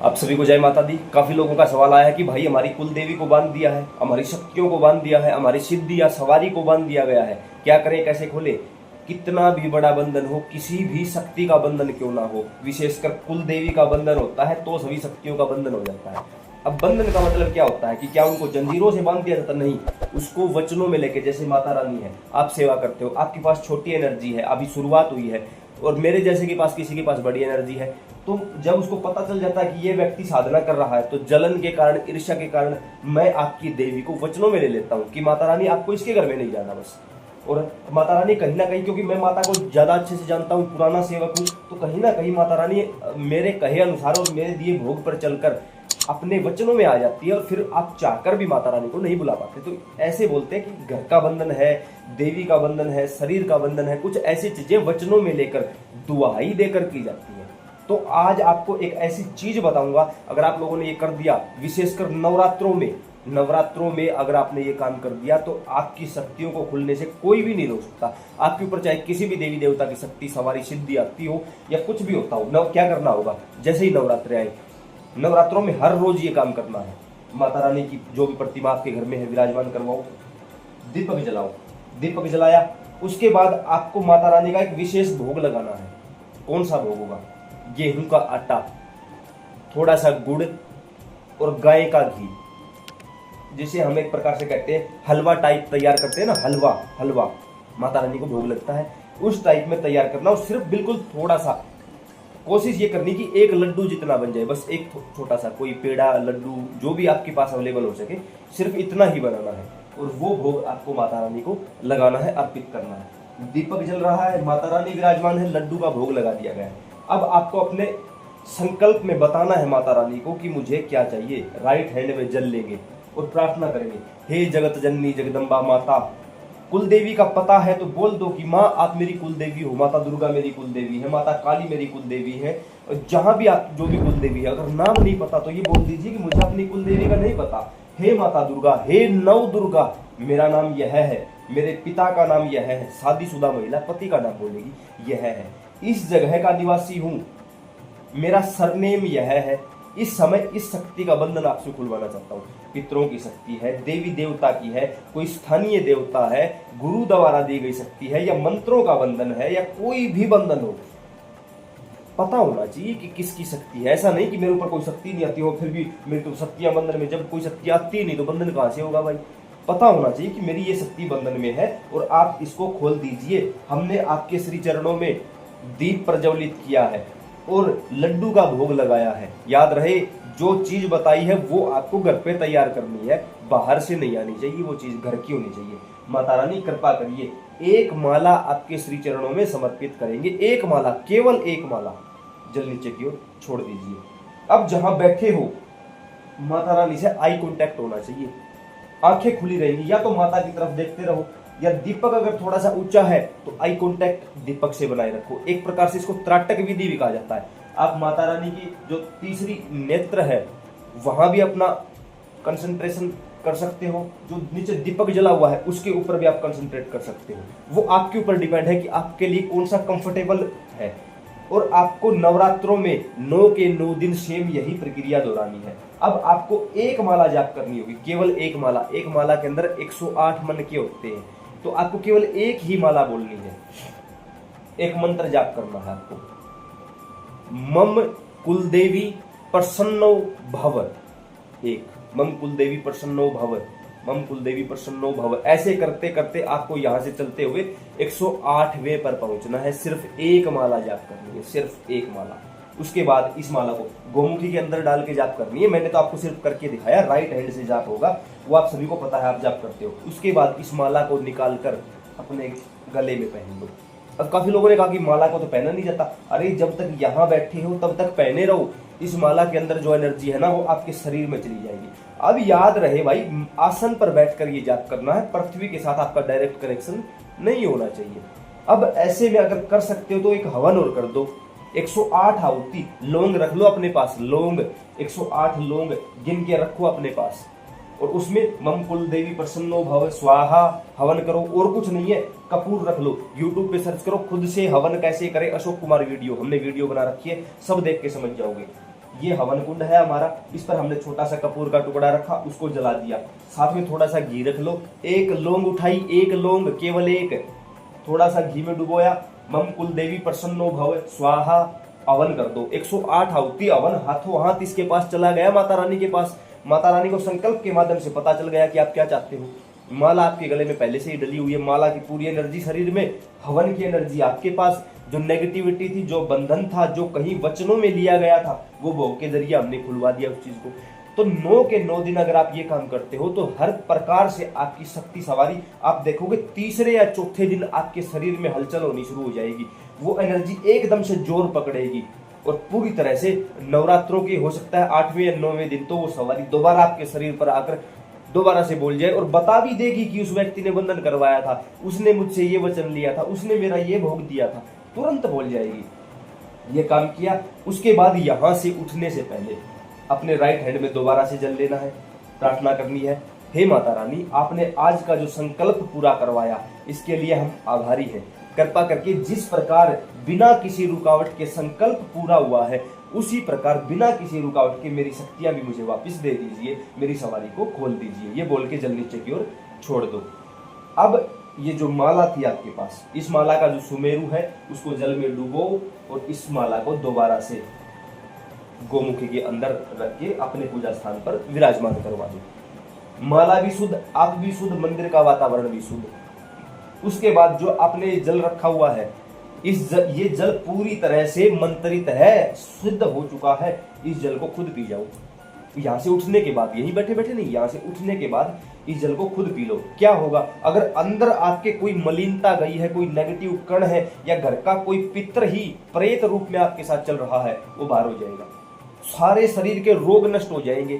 आप सभी को जय माता दी। काफी लोगों का सवाल आया है कि भाई हमारी कुल देवी को बांध दिया है, हमारी शक्तियों को बांध दिया है, हमारी सिद्धि या सवारी को बांध दिया गया है, क्या करें, कैसे खोले। कितना भी बड़ा बंधन हो, किसी भी शक्ति का बंधन क्यों ना हो, विशेषकर कुल देवी का बंधन होता है तो सभी शक्तियों का बंधन हो जाता है। अब बंधन का मतलब क्या होता है कि क्या उनको जंजीरों से बांध दिया जाता? नहीं, उसको वचनों में लेके, जैसे माता रानी है, आप सेवा करते हो, आपके पास छोटी एनर्जी है, अभी शुरुआत हुई है, और मेरे जैसे के पास किसी के पास बड़ी एनर्जी है, तो जब उसको पता चल जाता है कि ये व्यक्ति साधना कर रहा है, तो जलन के कारण, ईर्ष्या के कारण मैं आपकी देवी को वचनों में ले लेता हूँ कि माता रानी आपको इसके घर में नहीं जाना बस। और माता रानी कहीं ना कहीं, क्योंकि मैं माता को ज्यादा अच्छे से जानता हूँ, पुराना सेवक हूँ, तो कहीं ना कहीं माता रानी मेरे कहे अनुसार और मेरे दिए भोग पर चलकर अपने वचनों में आ जाती है, और फिर आप चाहकर भी माता रानी को नहीं बुला पाते। तो ऐसे बोलते हैं कि घर का बंधन है, देवी का बंधन है, शरीर का बंधन है, कुछ ऐसी चीजें वचनों में लेकर, दुआई देकर की जाती है। तो आज आपको एक ऐसी चीज बताऊंगा, अगर आप लोगों ने ये कर दिया, विशेषकर नवरात्रों में अगर आपने ये काम कर दिया, तो आपकी शक्तियों को खुलने से कोई भी नहीं रोक सकता। आपके ऊपर चाहे किसी भी देवी देवता की शक्ति, सवारी, सिद्धि आती हो या कुछ भी होता हो, क्या करना होगा, जैसे ही नवरात्रे आए, नवरात्रों में हर रोज ये काम करना है। माता रानी की जो भी प्रतिमा आपके घर में है विराजमान करवाओ, दीपक जलाओ, दीपक जलाया, उसके बाद आपको माता रानी का एक विशेष भोग लगाना है। कौन सा भोग होगा? गेहूं का आटा, थोड़ा सा गुड़ और गाय का घी, जिसे हम एक प्रकार से कहते हैं हलवा टाइप तैयार करते हैं ना, हलवा माता रानी को भोग लगता है, उस टाइप में तैयार करना। और सिर्फ बिल्कुल थोड़ा सा कोशिश ये करनी कि एक लड्डू जितना बन जाए, बस एक छोटा सा, कोई पेड़ा, लड्डू, जो भी आपके पास अवेलेबल हो सके, सिर्फ इतना ही बनाना है, और वो भोग आपको माता रानी को लगाना है, अर्पित करना है। दीपक जल रहा है, माता रानी विराजमान है, लड्डू का भोग लगा दिया गया है। अब आपको अपने संकल्प में बताना है माता रानी को कि मुझे क्या चाहिए। राइट हैंड में जल लेंगे और प्रार्थना करेंगे, हे जगत जननी जगदम्बा माता, कुल देवी का पता है तो बोल दो कि माँ आप मेरी कुल देवी हो, माता दुर्गा मेरी कुल देवी है, माता काली मेरी कुल देवी है। और जहां भी आप जो भी कुल देवी है, अगर नाम नहीं पता तो ये बोल दीजिए कि मुझे अपनी कुल देवी का नहीं पता, हे माता दुर्गा, हे नव दुर्गा, मेरा नाम यह है, मेरे पिता का नाम यह है, शादीशुदा महिला पति का नाम बोलेगी, यह है, इस जगह का निवासी हूं, मेरा सरनेम यह है, इस समय इस शक्ति का बंधन आपसे खुलवाना चाहता हूँ। पितरों की शक्ति है, देवी देवता की है, कोई स्थानीय देवता है, गुरु द्वारा दी गई शक्ति है, या मंत्रों का बंधन है, या कोई भी बंधन हो, पता होना चाहिए कि किसकी शक्ति है। ऐसा नहीं कि मेरे ऊपर कोई शक्ति नहीं आती हो, फिर भी मेरी तो शक्तियां बंधन में, जब कोई शक्ति आती ही नहीं तो बंधन कहां से होगा भाई। पता होना चाहिए कि मेरी ये शक्ति बंधन में है, और आप इसको खोल दीजिए। हमने आपके श्री चरणों में दीप प्रज्वलित किया है और लड्डू का भोग लगाया है। याद रहे, जो चीज बताई है वो आपको घर पे तैयार करनी है, बाहर से नहीं आनी चाहिए, वो चीज घर की होनी चाहिए। माता रानी कृपा करिए, एक माला आपके श्री चरणों में समर्पित करेंगे, एक माला, केवल एक माला, जल नीचे की ओर छोड़ दीजिए। अब जहां बैठे हो, माता रानी से आई कांटेक्ट होना चाहिए, आंखें खुली रहेंगी, या तो माता की तरफ देखते रहो, या दीपक अगर थोड़ा सा ऊंचा है तो आई कांटेक्ट दीपक से बनाए रखो। एक प्रकार से इसको त्राटक विधि भी कहा जाता है। आप माता रानी की जो तीसरी नेत्र है वहां भी अपना कंसंट्रेशन कर सकते हो, जो नीचे दीपक जला हुआ है उसके ऊपर भी आप कंसंट्रेट कर सकते हो। वो आपके ऊपर डिपेंड है कि आपके लिए कौन सा कंफर्टेबल है। और आपको नवरात्रों में 9 के 9 दिन सेम यही प्रक्रिया दोहरानी है। अब आपको एक माला जाप करनी होगी, केवल एक माला। एक माला के अंदर 108 मन के होते हैं, तो आपको केवल एक ही माला बोलनी है, एक मंत्र जाप करना है आपको, मम कुलदेवी प्रसन्नो भव, एक मम कुलदेवी प्रसन्नो भव, मम कुलदेवी प्रसन्नो भव। ऐसे करते करते आपको यहां से चलते हुए 108वें पर पहुंचना है। सिर्फ एक माला जाप करनी है, सिर्फ एक माला। उसके बाद इस माला को गोमुखी के अंदर डाल के जाप करनी है। मैंने तो आपको सिर्फ करके दिखाया, राइट हैंड से जाप होगा, वो आप सभी को पता है, आप जाप करते हो। उसके बाद इस माला को निकाल कर अपने गले में पहन लो। अब काफी लोगों ने कहा कि माला को तो पहना नहीं जाता। अरे जब तक यहाँ बैठे हो तब तक पहने रहो। इस माला के अंदर जो एनर्जी है ना, वो आपके शरीर में चली जाएगी। अब याद रहे भाई, आसन पर बैठकर ये जाप करना है, पृथ्वी के साथ आपका डायरेक्ट कनेक्शन नहीं होना चाहिए। अब ऐसे में अगर कर सकते हो तो एक हवन और कर दो। 108 आहुति लौंग रख लो अपने पास, लौंग 108 लौंग गिन के रखो अपने पास, और उसमें मम कुल देवी प्रसन्नो भव स्वाहा हवन करो। और कुछ नहीं है, कपूर रख लो, यूट्यूब पे सर्च करो, खुद से हवन कैसे करें, अशोक कुमार वीडियो, हमने वीडियो बना रखी है, सब देख के समझ जाओगे। ये हवन कुंड है हमारा, इस पर हमने छोटा सा कपूर का टुकड़ा रखा, उसको जला दिया। साथ में थोड़ा सा घी रख लो, एक लौंग उठाई, एक लौंग, केवल एक, थोड़ा सा घी में डुबोया। मम कुल देवी प्रसन्नो भव स्वाहा, हवन कर दो। 108 आहुति हवन हाथों हाथ इसके पास चला गया, माता रानी के पास। माता रानी को संकल्प के माध्यम से पता चल गया कि आप क्या चाहते हो। माला आपके गले में पहले से ही डली हुई है, माला की पूरी एनर्जी शरीर में, हवन की एनर्जी आपके पास। जो नेगेटिविटी थी, जो बंधन था, जो कहीं वचनों में लिया गया था, वो भोग के जरिए हमने खुलवा दिया उस चीज को। तो 9 के 9 दिन अगर आप ये काम करते हो तो हर प्रकार से आपकी शक्ति सवारी, आप देखोगे तीसरे या चौथे दिन आपके शरीर में हलचल होनी शुरू हो जाएगी, वो एनर्जी एकदम से जोर पकड़ेगी और पूरी तरह से नवरात्रों की हो सकता है 8वें या 9वें दिन तो वो सवारी दोबारा आपके शरीर पर आकर दोबारा से बोल जाए और बता भी देगी कि उस व्यक्ति ने बंधन करवाया था, उसने मुझसे ये वचन लिया था, उसने मेरा ये भोग दिया था, तुरंत बोल जाएगी। ये काम किया, उसके बाद यहां से उठने से पहले अपने राइट हैंड में दोबारा से जल लेना है, प्रार्थना करनी है, हे माता रानी आपने आज का जो संकल्प पूरा करवाया इसके लिए हम आभारी हैं। कृपा करके जिस प्रकार बिना किसी रुकावट के संकल्प पूरा हुआ है उसी प्रकार बिना किसी रुकावट के मेरी शक्तियां भी मुझे वापस दे दीजिए, मेरी सवारी को खोल दीजिए। ये बोल के जल नीचे की ओर छोड़ दो। अब ये जो माला थी आपके पास, इस माला का जो सुमेरु है उसको जल में डुबो और इस माला को दोबारा से गोमुखी के अंदर रख के अपने पूजा स्थान पर विराजमान करवा दो। माला भी शुद्ध, आप भी शुद्ध, मंदिर का वातावरण भी शुद्ध। उसके बाद जो आपने जल रखा हुआ है, ये जल पूरी तरह से मंत्रित है, सिद्ध हो चुका है। इस जल को खुद पी जाओ। यहाँ से उठने के बाद, यही बैठे बैठे नहीं, यहाँ से उठने के बाद इस जल को खुद पी लो। क्या होगा, अगर अंदर आपके कोई मलिनता गई है, कोई नेगेटिव कण है या घर का कोई पितर ही प्रेत रूप में आपके साथ चल रहा है, वो बाहर हो जाएगा। सारे शरीर के रोग नष्ट हो जाएंगे,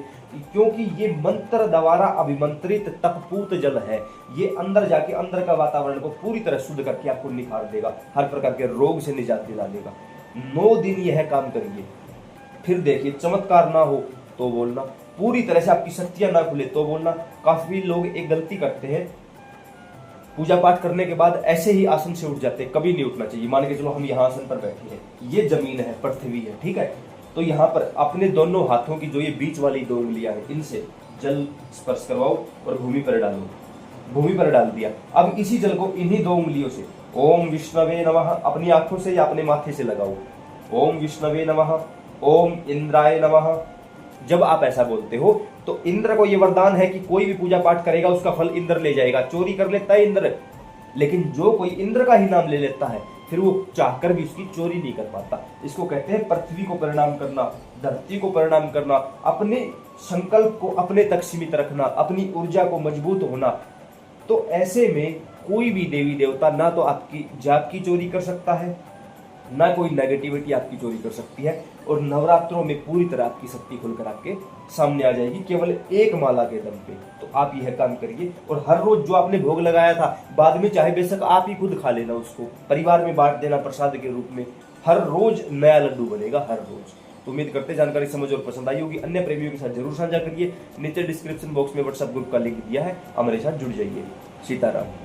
क्योंकि ये मंत्र द्वारा अभिमंत्रित तपपूत जल है। ये अंदर जाके अंदर का वातावरण को पूरी तरह शुद्ध करके आपको निखार देगा, हर प्रकार के रोग से निजात दिला देगा। 9 दिन यह काम करिए, फिर देखिए चमत्कार ना हो तो बोलना, पूरी तरह से आपकी शक्तियां ना खुले तो बोलना। काफी लोग एक गलती करते हैं, पूजा पाठ करने के बाद ऐसे ही आसन से उठ जाते हैं, कभी नहीं उठना चाहिए। मान के चलो हम यहाँ आसन पर बैठे हैं, ये जमीन है, पृथ्वी है, ठीक है, तो यहाँ पर अपने दोनों हाथों की जो ये बीच वाली 2 उंगलियां हैं, इनसे जल स्पर्श करवाओ और भूमि पर डालो। भूमि पर डाल दिया। अब इसी जल को इन्हीं 2 उंगलियों से ओम विष्णवे नमः अपनी आंखों से या अपने माथे से लगाओ। ओम विष्णवे नमः, ओम इंद्राय नमः। जब आप ऐसा बोलते हो तो इंद्र को यह वरदान है कि कोई भी पूजा पाठ करेगा उसका फल इंद्र ले जाएगा। चोरी कर लेता है इंद्र, लेकिन जो कोई इंद्र का ही नाम ले लेता है फिर वो चाहकर भी उसकी चोरी नहीं कर पाता। इसको कहते हैं पृथ्वी को परिणाम करना, धरती को परिणाम करना, अपने संकल्प को अपने तक सीमित रखना, अपनी ऊर्जा को मजबूत होना। तो ऐसे में कोई भी देवी देवता ना तो आपकी जाप की चोरी कर सकता है, ना कोई नेगेटिविटी आपकी चोरी कर सकती है, और नवरात्रों में पूरी तरह आपकी शक्ति खुलकर आपके सामने आ जाएगी केवल एक माला के दम पे। तो आप यह काम करिए और हर रोज जो आपने भोग लगाया था बाद में चाहे बेशक आप ही खुद खा लेना, उसको परिवार में बांट देना प्रसाद के रूप में। हर रोज नया लड्डू बनेगा, हर रोज। तो उम्मीद करते जानकारी समझ और पसंद आई होगी। अन्य प्रेमियों के साथ जरूर साझा करिए। नीचे डिस्क्रिप्शन बॉक्स में व्हाट्सएप ग्रुप का लिंक दिया है, हमारे साथ जुड़ जाइए। सीताराम।